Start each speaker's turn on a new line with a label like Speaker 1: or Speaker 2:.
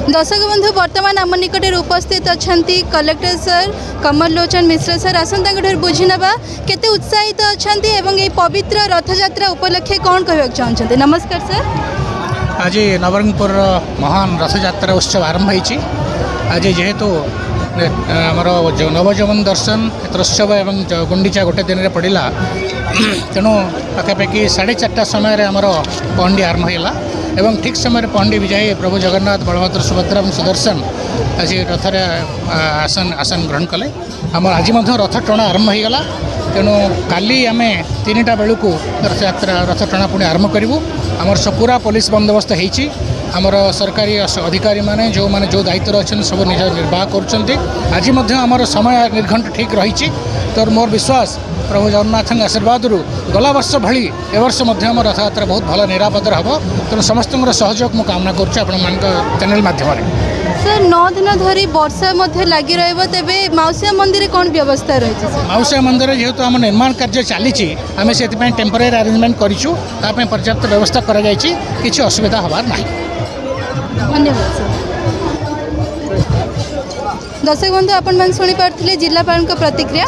Speaker 1: दर्शक बंधु बर्तमान आम निकट उपस्थित अच्छा कलेक्टर सर कमल लोचन मिश्र सर आसंता बुझी ना केते उत्साहित अच्छा ये पवित्र रथयात्रा उपलक्षे कौन कहना चाहते। नमस्कार सर।
Speaker 2: आज नवरंगपुर महान रथयात्रा उत्सव आरंभ होती। आज जेहेतु आमर नवजवन दर्शन उत्सव एवं गुंडीचा गोटे दिन में पड़ा तेणु पाखापाखि 4:30 समय आमर पहंडी आरंभ होगा एवं ठीक समय पहंडी विजय प्रभु जगन्नाथ बलभद्र सुभद्रा और सुदर्शन आज रथर आसन ग्रहण कले। आम आज रथ टणा आरंभ होगा तेणु काली आम 3टा बेलू रथ टणा पुणी आरंभ करूँ। आमर पूरा पुलिस बंदोबस्त होती। आमर सरकारी अधिकारी माने जो दायित्व अच्छा सब निज निर्वाह कर। आमर समय निर्घंट ठीक रही। तो मोर विश्वास प्रभु जगन्नाथ आशीर्वाद गला वर्ष भली ए वर्ष रथयात्रा बहुत भल निरापद हम। तेणु समस्त सहयोग मुझे कामना कर चैनल माध्यम।
Speaker 1: सर 9 दिन धरी वर्षा लगी रेबे मौसिया मंदिर कौन व्यवस्था रही?
Speaker 2: मौसिया मंदिर जेहेतु आम निर्माण कार्य चली आम से टेम्परेरी अरेंजमेंट करूँ पर्याप्त व्यवस्था किसी असुविधा हबार ना।
Speaker 1: धन्यवाद सर। दर्शक बंधु आपण शुणी पारे जिलापाल प्रतिक्रिया।